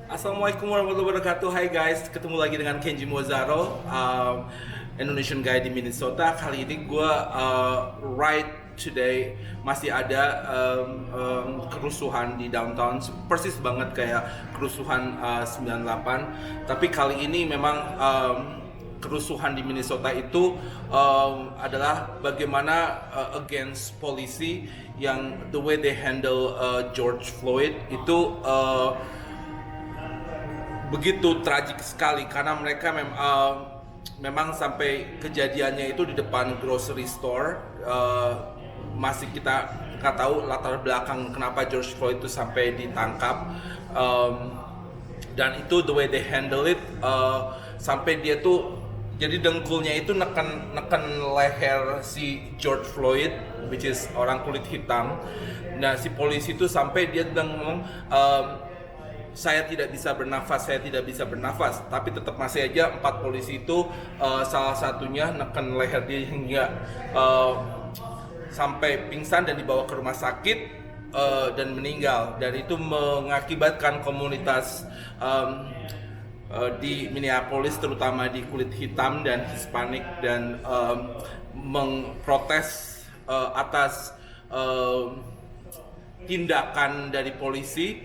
Assalamualaikum warahmatullahi wabarakatuh. Hai guys, ketemu lagi dengan Kenji Mozaro, Indonesian guy di Minnesota. Kali ini gue right today masih ada kerusuhan di downtown, persis banget kayak kerusuhan 98. Tapi kali ini memang kerusuhan di Minnesota itu adalah bagaimana against polisi yang the way they handle George Floyd itu begitu tragik sekali karena mereka memang sampai kejadiannya itu di depan grocery store. Masih kita nggak tahu latar belakang kenapa George Floyd itu sampai ditangkap. Dan itu the way they handle it, sampai dia tuh jadi dengkulnya itu neken leher si George Floyd, which is orang kulit hitam. Nah, si polisi itu sampai dia ngomong, saya tidak bisa bernafas, tapi tetap masih aja 4 polisi itu salah satunya neken leher dia hingga sampai pingsan dan dibawa ke rumah sakit dan meninggal. Dan itu mengakibatkan komunitas di Minneapolis, terutama di kulit hitam dan Hispanik, dan mengprotes atas tindakan dari polisi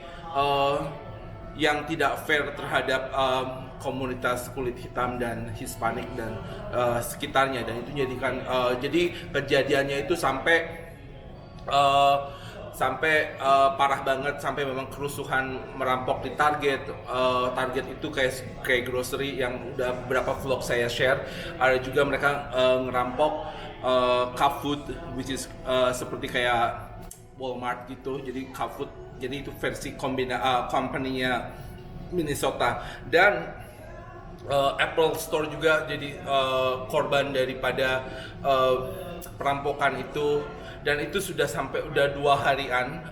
yang tidak fair terhadap komunitas kulit hitam dan Hispanik dan sekitarnya. Dan itu jadikan jadi kejadiannya itu sampai parah banget, sampai memang kerusuhan merampok di Target. Target itu kayak grocery yang udah beberapa vlog saya share. Ada juga mereka ngerampok Cup Food, which is seperti kayak Walmart gitu. Jadi Cup Food, jadi itu versi company-nya Minnesota. Dan Apple Store juga jadi korban daripada perampokan itu. Dan itu sudah sampai 2 harian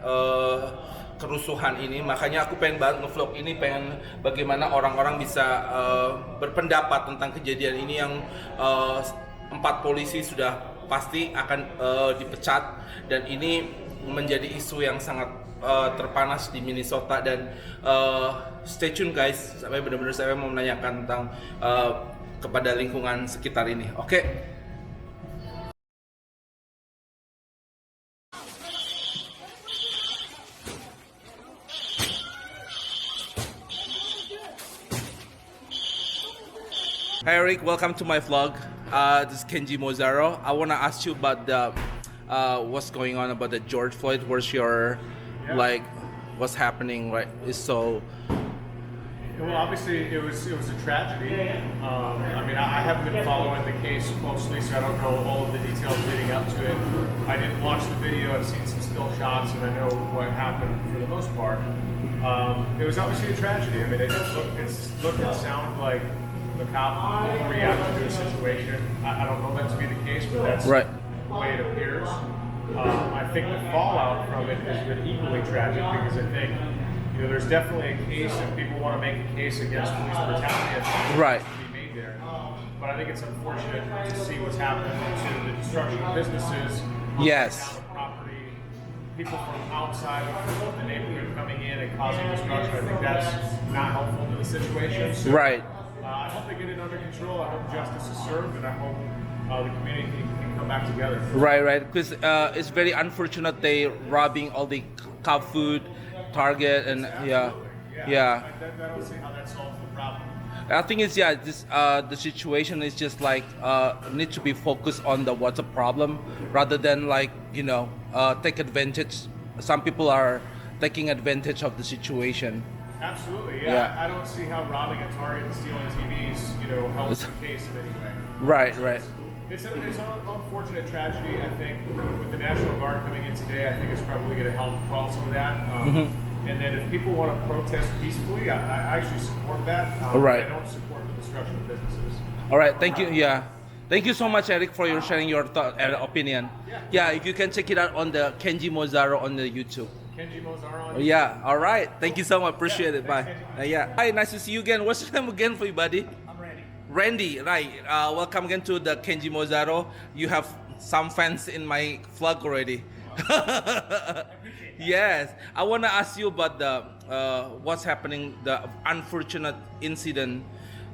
kerusuhan ini. Makanya aku pengen banget nge-vlog ini, pengen bagaimana orang-orang bisa berpendapat tentang kejadian ini yang 4 polisi sudah pasti akan dipecat. Dan ini menjadi isu yang sangat terpanas di Minnesota. Dan stay tune guys, sampai benar-benar saya mau menanyakan tentang kepada lingkungan sekitar ini. Oke. Hi Eric, welcome to my vlog. This is Kenji Mozaro. I want to ask you about the what's going on about the George Floyd. Where's your what's happening? Right, is so. Well, obviously it was a tragedy. I mean, I haven't been following the case closely, so I don't know all of the details leading up to it. I didn't watch the video. I've seen some still shots, and I know what happened for the most part. It was obviously a tragedy. I mean, it looked and sounded like the cop reacted to a situation. I don't know that to be the case, but that's Right. the way it appears. I think the fallout from it has been equally tragic because I think there's definitely a case, and people want to make a case against police brutality. Right. To be made there. But I think it's unfortunate to see what's happened to the destruction of businesses. Yes. Property, people from outside of the neighborhood coming in and causing destruction. I think that's not helpful to the situation. So, Right. I hope they get it under control. I hope justice is served, and I hope the community can come back together. Right. Because it's very unfortunate they robbing all the Cup Food, Target, and yeah. I don't see how that solves the problem. I think it's this the situation is just like need to be focused on what's the problem rather than take advantage. Some people are taking advantage of the situation. Absolutely, Yeah. I don't see how robbing a Target and stealing TVs, helps the case in any way. Right. It's an unfortunate tragedy. I think with the National Guard coming in today, I think it's probably going to help quell some of that. And then if people want to protest peacefully, I actually support that. Right. I don't support the destruction of businesses. All right. Thank you. Yeah. Thank you so much, Eric, for your sharing your thought and opinion. Yeah. If you can check it out on the Kenji Mozaro on the YouTube. Kenji Mozaro. Yeah. All right. Thank you so much. Appreciate it. Bye. Kenji. Yeah. Hi. Nice to see you again. What's your name again, for you, buddy? I'm Randy. Randy. Right. Welcome again to the Kenji Mozaro. You have some fans in my vlog already. I appreciate Yes, I want to ask you about the what's happening, the unfortunate incident,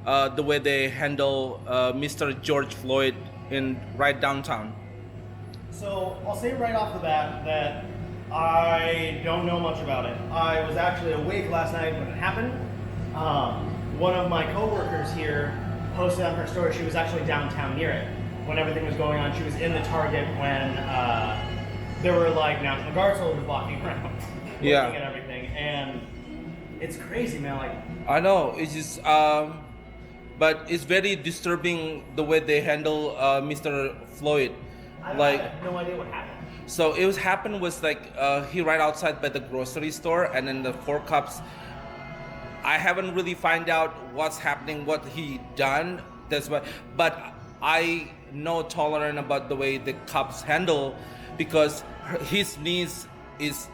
the way they handle Mr. George Floyd in right downtown. So I'll say right off the bat that I don't know much about it. I was actually awake last night when it happened. One of my coworkers here posted on her story. She was actually downtown near it when everything was going on. She was in the Target when there were like National Guard soldiers walking around, Yeah. looking at everything, and it's crazy, man. Like, I know it's just, but it's very disturbing the way they handle Mr. Floyd. I Like, have no idea what happened. so it was happened was like he right outside by the grocery store, and then the four cops. I haven't really find out what's happening, what he done. That's why, but I know tolerant about the way the cops handle, because his niece is,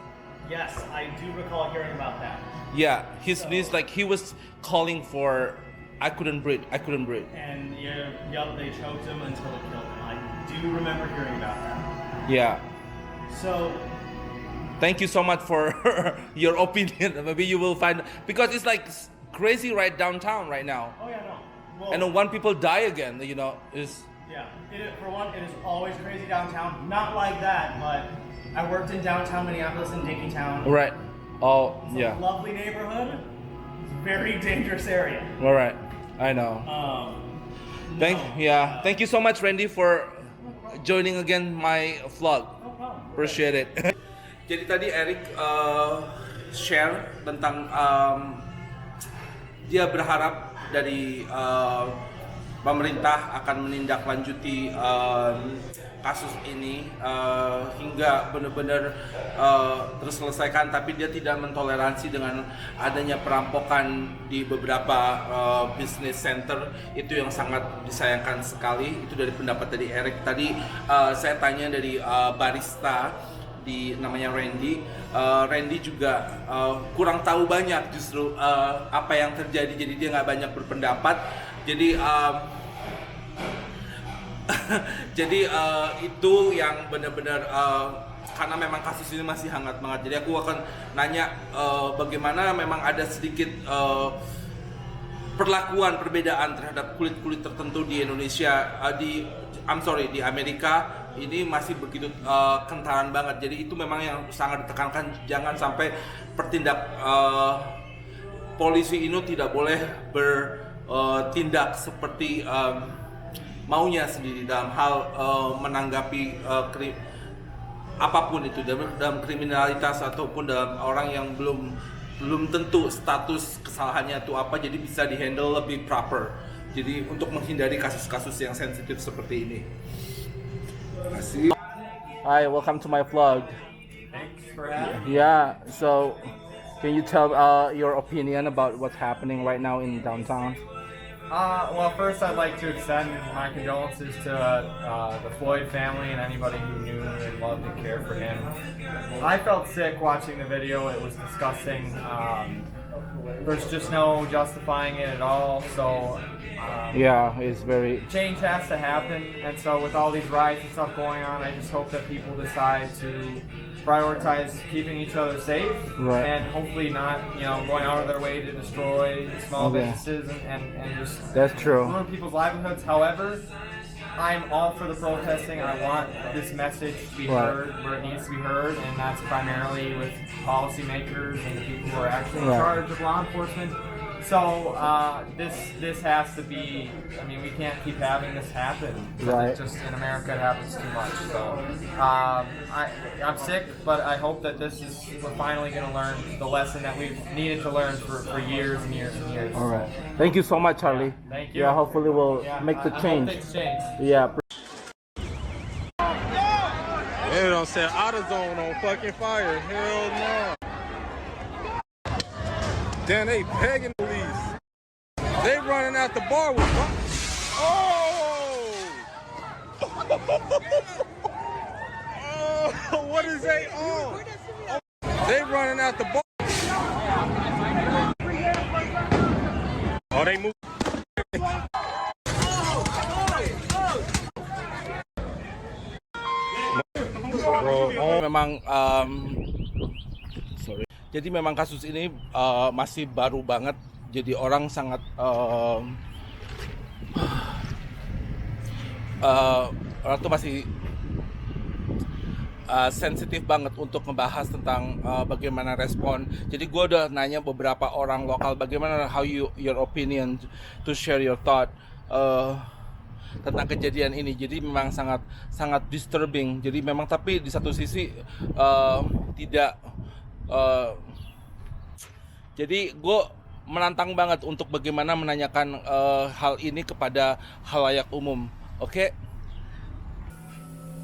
Yes, I do recall hearing about that. yeah, his niece, like he was calling for, I couldn't breathe, And yep, they choked him until it killed him. I do remember hearing about that. yeah. So, Thank you so much for your opinion. Maybe you will find, because it's like crazy right downtown right now, oh yeah, no. Well, and then when people die again, you know, is yeah, for one, it is always crazy downtown. Not like that, but I worked in downtown Minneapolis in Dinkytown. right. Oh It's yeah, a lovely neighborhood. It's a very dangerous area. all right. I know. Thank you so much, Randy, for joining again my vlog. No problem. Appreciate it. Jadi tadi Eric share tentang dia berharap dari pemerintah akan menindaklanjuti kasus ini hingga benar-benar terselesaikan, tapi dia tidak mentoleransi dengan adanya perampokan di beberapa business center. Itu yang sangat disayangkan sekali. Itu dari pendapat dari Eric. Tadi saya tanya dari barista di namanya Randy. Randy juga kurang tahu banyak justru apa yang terjadi, jadi dia nggak banyak berpendapat. Jadi itu yang benar-benar karena memang kasus ini masih hangat banget. Jadi aku akan nanya bagaimana memang ada sedikit perlakuan perbedaan terhadap kulit-kulit tertentu di Indonesia, di Amerika ini masih begitu kentalan banget. Jadi itu memang yang sangat ditekankan, jangan sampai polisi ini tidak boleh bertindak seperti maunya sendiri dalam hal menanggapi apapun itu, dalam kriminalitas ataupun dalam orang yang belum tentu status kesalahannya itu apa, jadi bisa dihandle lebih proper. Jadi untuk menghindari kasus-kasus yang sensitif seperti ini. Terima kasih. Hi, welcome to my vlog. Thanks for having me. Yeah, so can you tell your opinion about what's happening right now in downtown? Well, first I'd like to extend my condolences to the Floyd family and anybody who knew and loved and cared for him. I felt sick watching the video. It was disgusting. There's just no justifying it at all. So Yeah, it's very. change has to happen. And so with all these riots and stuff going on, I just hope that people decide to prioritize keeping each other safe Right. and hopefully not, going out of their way to destroy small Okay. businesses and just That's true. ruin people's livelihoods. However, I'm all for the protesting. I want this message to be Right. heard where it needs to be heard, and that's primarily with policymakers and the people who are actually in Right. charge of law enforcement. So this has to be. I mean, we can't keep having this happen. Right. Just in America, it happens too much. So I'm sick, but I hope that we're finally going to learn the lesson that we've needed to learn for years and years and years. All right. Thank you so much, Charlie. Thank you. Yeah, hopefully we'll Yeah, make the I change. hope things change. Yeah. They don't set AutoZone on fucking fire. Hell no. Damn, they pegging the police. They running out the bar with. Oh! Oh, what is they on? They running out the bar. Oh, they move. Bro, Memang Jadi memang kasus ini masih baru banget, jadi orang sangat orang tuh masih sensitif banget untuk ngebahas tentang bagaimana respon. Jadi gue udah nanya beberapa orang lokal bagaimana your opinion to share your thought tentang kejadian ini. Jadi memang sangat disturbing. Jadi memang tapi di satu sisi tidak. Jadi gue menantang banget untuk bagaimana menanyakan hal ini kepada halayak umum. Oke?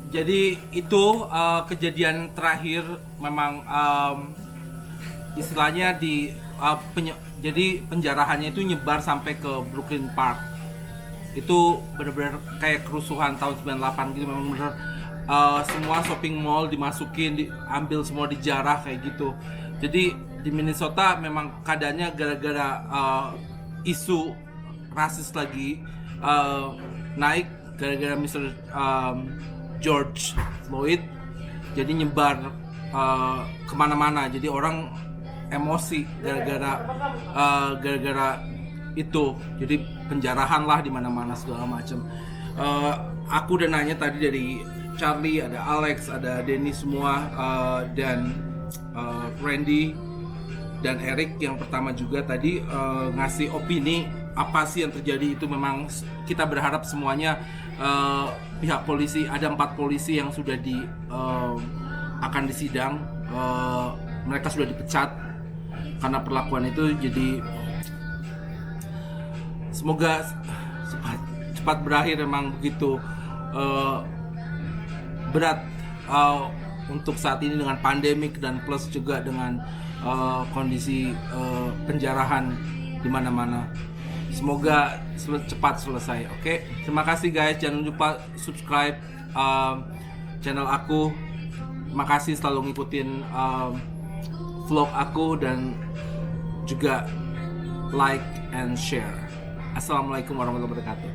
Jadi itu kejadian terakhir memang istilahnya jadi penjarahannya itu nyebar sampai ke Brooklyn Park. Itu benar-benar kayak kerusuhan tahun 98 gitu, memang benar semua shopping mall dimasukin, diambil semua, dijarah kayak gitu. Jadi di Minnesota memang keadaannya gara-gara isu rasis lagi naik gara-gara Mr. George Floyd, jadi nyebar kemana-mana. Jadi orang emosi gara-gara itu, jadi penjarahan lah di mana-mana segala macam. Aku udah nanya tadi dari Charlie, ada Alex, ada Denny semua, dan Randy dan Eric yang pertama juga tadi ngasih opini apa sih yang terjadi. Itu memang kita berharap semuanya pihak polisi, ada 4 polisi yang sudah akan disidang, mereka sudah dipecat karena perlakuan itu. Jadi semoga cepat berakhir. Memang begitu berat untuk saat ini dengan pandemik dan plus juga dengan kondisi penjarahan di mana-mana. Semoga cepat selesai. Oke? Terima kasih guys. Jangan lupa subscribe channel aku. Terima kasih selalu ngikutin vlog aku dan juga like and share. Assalamualaikum warahmatullahi wabarakatuh.